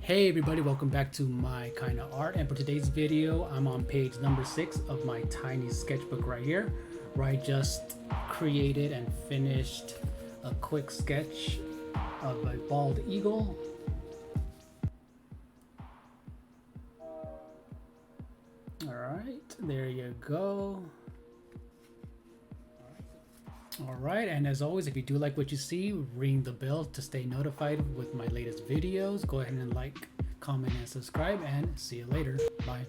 Hey everybody, welcome back to my kind of art, and for today's video I'm on page number 6 of my tiny sketchbook right here, where I just created and finished a quick sketch of a bald eagle. Alright, there you go. Alright, and as always, if you do like what you see, ring the bell to stay notified with my latest videos. Go ahead and like, comment, and subscribe, and see you later. Bye.